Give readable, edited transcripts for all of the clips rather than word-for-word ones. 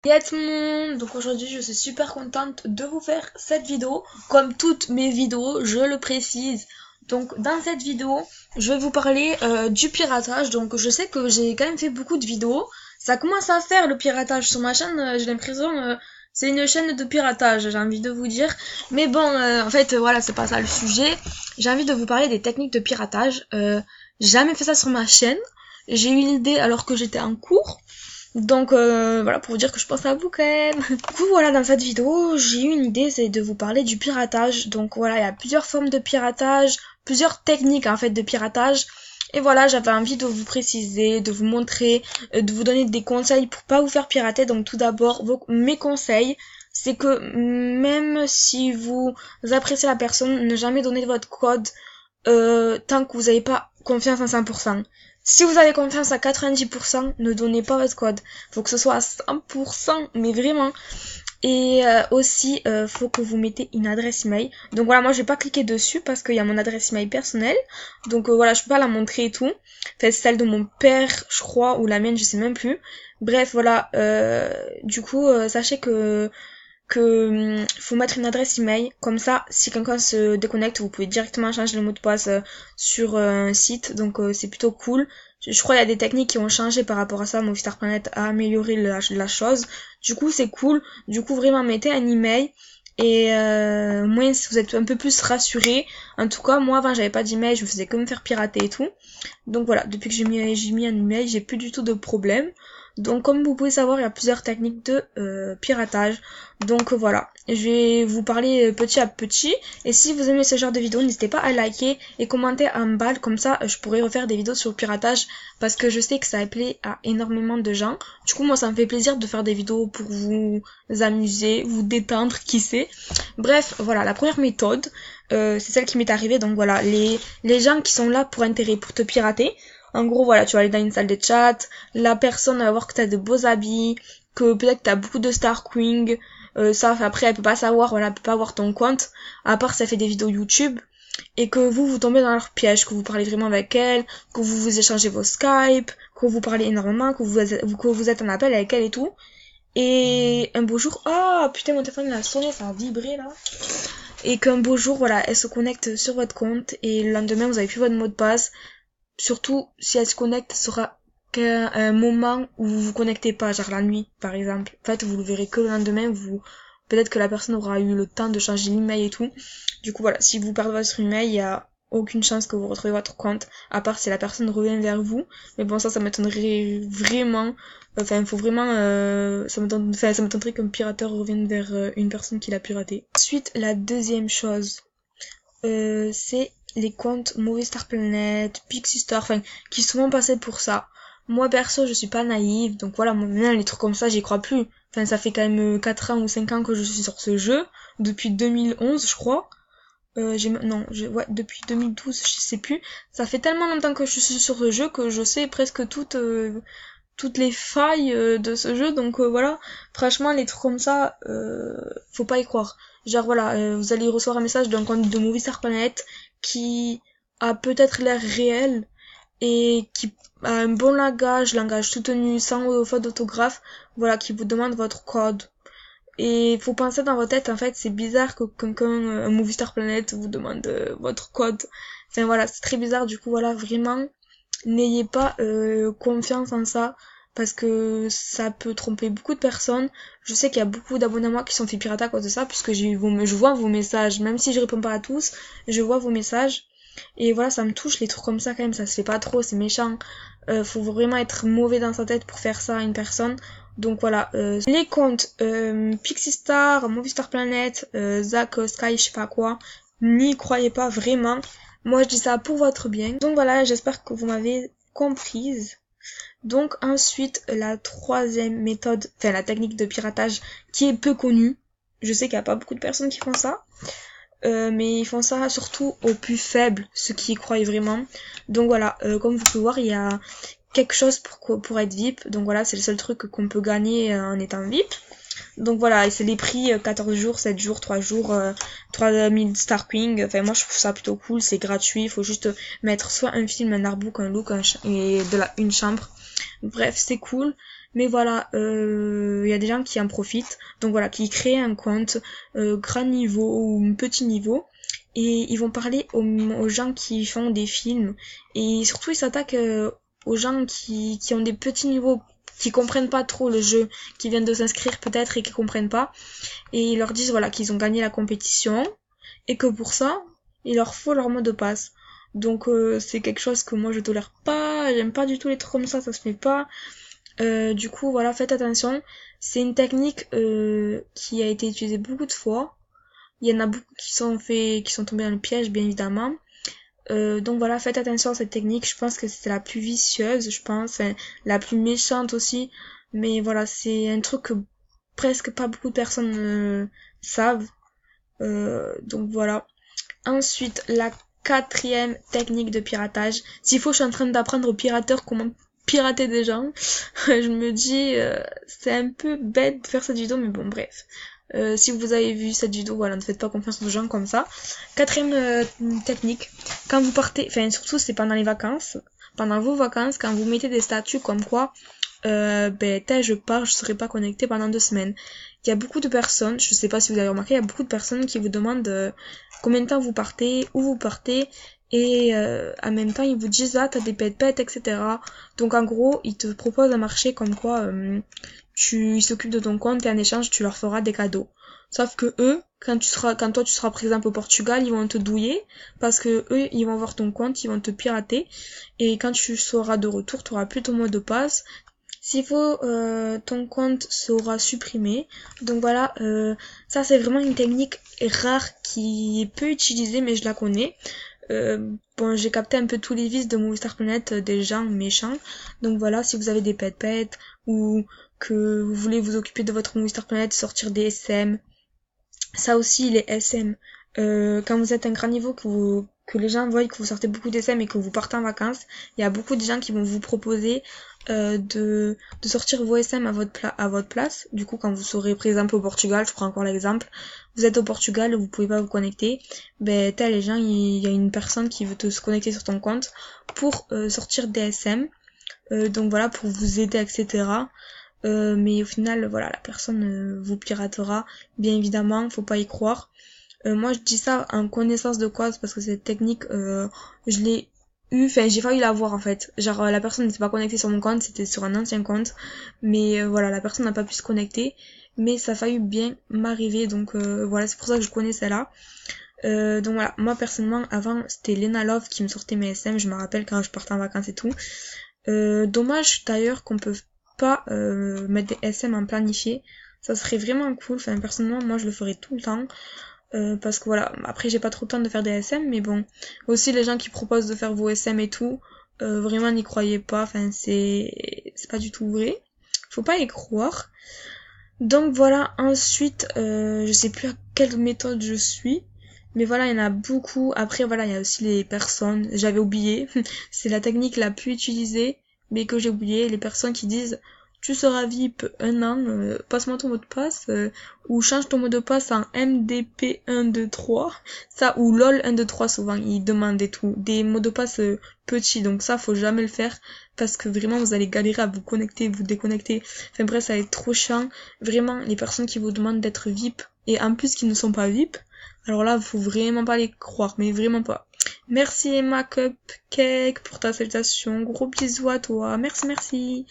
Salut tout le monde, donc aujourd'hui je suis super contente de vous faire cette vidéo, comme toutes mes vidéos, je le précise. Donc dans cette vidéo, je vais vous parler du piratage. Donc je sais que j'ai quand même fait beaucoup de vidéos, ça commence à faire le piratage sur ma chaîne, j'ai l'impression c'est une chaîne de piratage, j'ai envie de vous dire. Mais bon, en fait voilà, c'est pas ça le sujet. J'ai envie de vous parler des techniques de piratage. J'ai jamais fait ça sur ma chaîne, j'ai eu l'idée alors que j'étais en cours. Donc voilà pour vous dire que je pense à vous quand même. Du coup voilà, dans cette vidéo j'ai eu une idée, c'est de vous parler du piratage. Donc voilà, il y a plusieurs formes de piratage, plusieurs techniques en fait de piratage. Et voilà, j'avais envie de vous préciser, de vous montrer, de vous donner des conseils pour pas vous faire pirater. Donc tout d'abord, mes conseils, c'est que même si vous appréciez la personne, ne jamais donner votre code tant que vous n'avez pas confiance à 100%. Si vous avez confiance à 90%, ne donnez pas votre code. Faut que ce soit à 100%, mais vraiment. Et aussi, faut que vous mettez une adresse email. Donc voilà, moi je vais pas cliquer dessus parce qu'il y a mon adresse email personnelle. Donc voilà, je peux pas la montrer et tout. Enfin, c'est celle de mon père, je crois, ou la mienne, je sais même plus. Bref, voilà. Du coup, sachez que faut mettre une adresse email, comme ça si quelqu'un se déconnecte vous pouvez directement changer le mot de passe sur un site, donc c'est plutôt cool. Je crois qu'il y a des techniques qui ont changé par rapport à ça, Movistar Planet a amélioré la chose, du coup c'est cool. Du coup vraiment mettez un email et moins si vous êtes un peu plus rassuré. En tout cas moi avant j'avais pas d'email, je me faisais que me faire pirater et tout, donc voilà, depuis que j'ai mis un email j'ai plus du tout de problème. Donc comme vous pouvez savoir, il y a plusieurs techniques de piratage. Donc voilà, je vais vous parler petit à petit. Et si vous aimez ce genre de vidéo, n'hésitez pas à liker et commenter en bas. Comme ça, je pourrai refaire des vidéos sur le piratage. Parce que je sais que ça plaît à énormément de gens. Du coup, moi, ça me fait plaisir de faire des vidéos pour vous amuser, vous détendre, qui sait. Bref, voilà, la première méthode, c'est celle qui m'est arrivée. Donc voilà, les gens qui sont là pour intérêt, pour te pirater. En gros, voilà, tu vas aller dans une salle de chat, la personne va voir que t'as de beaux habits, que peut-être t'as beaucoup de Star Queen, ça, après, elle peut pas savoir, voilà, elle peut pas voir ton compte, à part si elle fait des vidéos YouTube, et que vous tombez dans leur piège, que vous parlez vraiment avec elle, que vous échangez vos Skype, que vous parlez énormément, que vous êtes en appel avec elle et tout. Et un beau jour, oh putain, mon téléphone il a sonné, ça a vibré là. Et qu'un beau jour, voilà, elle se connecte sur votre compte, et le lendemain, vous avez plus votre mot de passe. Surtout, si elle se connecte, ce sera qu'à un moment où vous vous connectez pas, genre la nuit, par exemple. En fait, vous le verrez que le lendemain, peut-être que la personne aura eu le temps de changer l'email et tout. Du coup, voilà, si vous perdez votre email, il y a aucune chance que vous retrouviez votre compte, à part si la personne revient vers vous. Mais bon, ça m'étonnerait vraiment. Enfin, faut vraiment, ça m'étonnerait qu'un pirateur revienne vers une personne qui l'a piraté. Ensuite, la deuxième chose, c'est les comptes Movistar Planet, Pixie Store, enfin, qui sont souvent passés pour ça. Moi, perso, je suis pas naïve, donc voilà, moi, maintenant, les trucs comme ça, j'y crois plus. Enfin, ça fait quand même 4 ans ou 5 ans que je suis sur ce jeu, depuis 2011, je crois. Ouais, depuis 2012, je sais plus. Ça fait tellement longtemps que je suis sur ce jeu que je sais presque toutes les failles de ce jeu, donc voilà, franchement les trucs comme ça, faut pas y croire. Genre voilà, vous allez recevoir un message d'un compte de Movistar Planet qui a peut-être l'air réel et qui a un bon langage soutenu, sans faute d'orthographe, voilà, qui vous demande votre code. Et faut penser dans votre tête, en fait, c'est bizarre que quelqu'un, un Movistar Planet, vous demande votre code. Enfin voilà, c'est très bizarre, du coup voilà, vraiment, n'ayez pas confiance en ça parce que ça peut tromper beaucoup de personnes. Je sais qu'il y a beaucoup d'abonnés à moi qui sont fait pirater à cause de ça, puisque je vois vos messages, même si je réponds pas à tous, je vois vos messages. Et voilà, ça me touche, les trucs comme ça quand même, ça se fait pas trop, c'est méchant. Faut vraiment être mauvais dans sa tête pour faire ça à une personne. Donc voilà, les comptes Pixie Star, Movistar Planet, Zack, Sky, je sais pas quoi, n'y croyez pas vraiment. Moi je dis ça pour votre bien. Donc voilà, j'espère que vous m'avez comprise. Donc ensuite, la troisième méthode, enfin la technique de piratage qui est peu connue. Je sais qu'il n'y a pas beaucoup de personnes qui font ça. Mais ils font ça surtout aux plus faibles, ceux qui y croient vraiment. Donc voilà, comme vous pouvez voir, il y a quelque chose pour être VIP. Donc voilà, c'est le seul truc qu'on peut gagner en étant VIP. Donc voilà, et c'est les prix 14 jours, 7 jours, 3 jours, 3000 Star Queen. Enfin moi je trouve ça plutôt cool, c'est gratuit, il faut juste mettre soit un film, un artbook, un look et une chambre. Bref, c'est cool. Mais voilà, il y a des gens qui en profitent, donc voilà, qui créent un compte grand niveau ou petit niveau, et ils vont parler aux gens qui font des films, et surtout ils s'attaquent aux gens qui ont des petits niveaux, qui comprennent pas trop le jeu, qui viennent de s'inscrire peut-être et qui comprennent pas, et ils leur disent voilà qu'ils ont gagné la compétition, et que pour ça, il leur faut leur mot de passe. Donc c'est quelque chose que moi je tolère pas, j'aime pas du tout les trucs comme ça se fait pas. Du coup, voilà, faites attention. C'est une technique qui a été utilisée beaucoup de fois. Il y en a beaucoup qui sont tombés dans le piège, bien évidemment. Donc voilà, faites attention à cette technique. Je pense que c'est la plus vicieuse, je pense, hein, la plus méchante aussi. Mais voilà, c'est un truc que presque pas beaucoup de personnes savent. Donc voilà. Ensuite, la quatrième technique de piratage. S'il faut, je suis en train d'apprendre aux pirateurs comment pirater des gens. Je me dis, c'est un peu bête de faire cette vidéo, mais bon, bref. Si vous avez vu cette vidéo, voilà, ne faites pas confiance aux gens comme ça. Quatrième technique, quand vous partez, enfin surtout c'est pendant les vacances, pendant vos vacances, quand vous mettez des statuts comme quoi, tel je pars, je serai pas connecté pendant 2 semaines. Il y a beaucoup de personnes, je sais pas si vous avez remarqué, il y a beaucoup de personnes qui vous demandent combien de temps vous partez, où vous partez, et en même temps ils vous disent ah t'as des pet-pets, etc. Donc en gros ils te proposent un marché comme quoi ils s'occupent de ton compte et en échange tu leur feras des cadeaux. Sauf que eux, quand toi tu seras par exemple au Portugal, ils vont te douiller parce que eux ils vont voir ton compte, ils vont te pirater et quand tu seras de retour, tu auras plus ton mot de passe. S'il faut, ton compte sera supprimé. Donc voilà, ça c'est vraiment une technique rare qui est peu utilisée, mais je la connais. Bon, j'ai capté un peu tous les vices de Movistar Planet des gens méchants. Donc voilà, si vous avez des pet-pets ou que vous voulez vous occuper de votre Movistar Planet, sortir des SM. Ça aussi, les SM. Quand vous êtes un grand niveau, que les gens voient que vous sortez beaucoup d'SM et que vous partez en vacances, il y a beaucoup de gens qui vont vous proposer de sortir vos SM à votre place. Du coup, quand vous serez, par exemple, au Portugal, je prends encore l'exemple, vous êtes au Portugal, vous pouvez pas vous connecter, ben, les gens, il y a une personne qui veut se connecter sur ton compte pour sortir des SM. Donc voilà, pour vous aider, etc. Mais au final, voilà, la personne vous piratera, bien évidemment, faut pas y croire. Moi, je dis ça en connaissance de cause parce que cette technique, je l'ai enfin, j'ai failli la voir en fait. Genre, la personne n'était pas connectée sur mon compte, c'était sur un ancien compte, mais voilà, la personne n'a pas pu se connecter, mais ça a failli bien m'arriver, donc voilà, c'est pour ça que je connais celle-là. Donc voilà, moi personnellement, avant, c'était Lena Love qui me sortait mes SM, je me rappelle quand je partais en vacances et tout. Dommage d'ailleurs qu'on peut pas mettre des SM en planifié, ça serait vraiment cool, enfin personnellement moi je le ferais tout le temps, parce que voilà, après j'ai pas trop le temps de faire des SM, mais bon, aussi les gens qui proposent de faire vos SM et tout, vraiment n'y croyez pas, enfin c'est pas du tout vrai, faut pas y croire. Donc voilà, ensuite je sais plus à quelle méthode je suis, mais voilà, il y en a beaucoup. Après voilà, il y a aussi les personnes, j'avais oublié, c'est la technique la plus utilisée mais que j'ai oublié, les personnes qui disent tu seras VIP 1 an, passe-moi ton mot de passe, ou change ton mot de passe en MDP 123, ça, ou LOL 123 souvent, ils demandent et tout, des mots de passe petits, donc ça, faut jamais le faire, parce que vraiment, vous allez galérer à vous connecter, vous déconnecter, enfin bref, ça va être trop chiant, vraiment, les personnes qui vous demandent d'être VIP, et en plus qui ne sont pas VIP, alors là, faut vraiment pas les croire, mais vraiment pas. Merci Emma Cupcake pour ta salutation, gros bisous à toi, merci.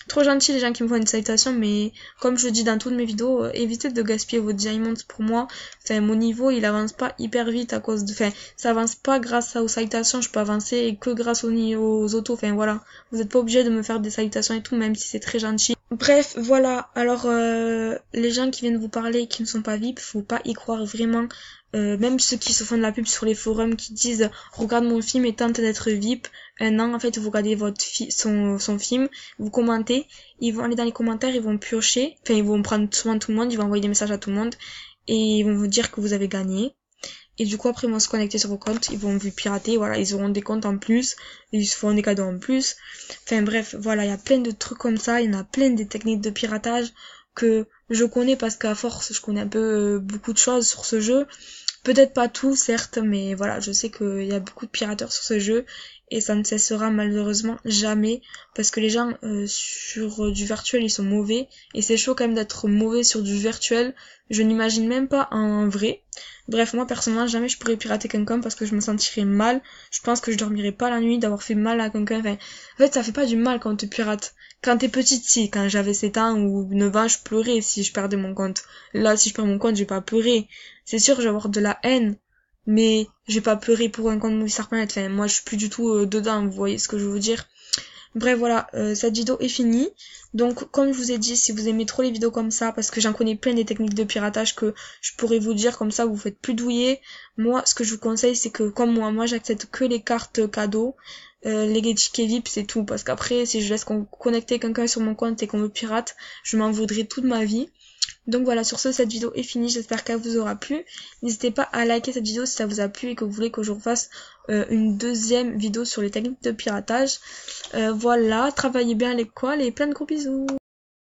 Trop gentil les gens qui me font une salutation, mais comme je dis dans toutes mes vidéos, évitez de gaspiller vos diamonds pour moi. Enfin, mon niveau, il avance pas hyper vite à cause de... Enfin, ça avance pas grâce aux salutations, je peux avancer que grâce aux autos. Enfin, voilà. Vous êtes pas obligé de me faire des salutations et tout, même si c'est très gentil. Bref, voilà. Alors, les gens qui viennent vous parler et qui ne sont pas VIP, faut pas y croire vraiment. Même ceux qui se font de la pub sur les forums qui disent regarde mon film et tente d'être VIP, non, en fait vous regardez son film, vous commentez, ils vont aller dans les commentaires, ils vont piocher, enfin ils vont prendre soin de tout le monde, ils vont envoyer des messages à tout le monde et ils vont vous dire que vous avez gagné. Et du coup après ils vont se connecter sur vos comptes, ils vont vous pirater, voilà, ils auront des comptes en plus, ils se font des cadeaux en plus. Enfin bref, voilà, il y a plein de trucs comme ça, il y en a plein des techniques de piratage que je connais parce qu'à force je connais un peu beaucoup de choses sur ce jeu. Peut-être pas tout, certes, mais voilà, je sais qu'il y a beaucoup de pirateurs sur ce jeu et ça ne cessera malheureusement jamais parce que les gens sur du virtuel ils sont mauvais et c'est chaud quand même d'être mauvais sur du virtuel. Je n'imagine même pas en vrai. Bref, moi personnellement jamais je pourrais pirater quelqu'un parce que je me sentirais mal. Je pense que je dormirais pas la nuit d'avoir fait mal à quelqu'un. Enfin, en fait ça fait pas du mal quand on te pirate. Quand t'es petite, si, quand j'avais 7 ans ou 9 ans, je pleurais si je perdais mon compte. Là, si je perds mon compte, je vais pas pleurer. C'est sûr, je vais avoir de la haine, mais je vais pas pleurer pour un compte Movistar Planet. Enfin, moi, je suis plus du tout dedans, vous voyez ce que je veux dire. Bref, voilà, cette vidéo est finie. Donc, comme je vous ai dit, si vous aimez trop les vidéos comme ça, parce que j'en connais plein des techniques de piratage que je pourrais vous dire, comme ça, vous faites plus douiller. Moi, ce que je vous conseille, c'est que, comme moi j'accepte que les cartes cadeaux, les tickets VIP, c'est tout. Parce qu'après, si je laisse connecter quelqu'un sur mon compte et qu'on me pirate, je m'en voudrais toute ma vie. Donc voilà, sur ce, cette vidéo est finie, j'espère qu'elle vous aura plu. N'hésitez pas à liker cette vidéo si ça vous a plu et que vous voulez que je refasse une deuxième vidéo sur les techniques de piratage. Voilà, travaillez bien à l'école et plein de gros bisous.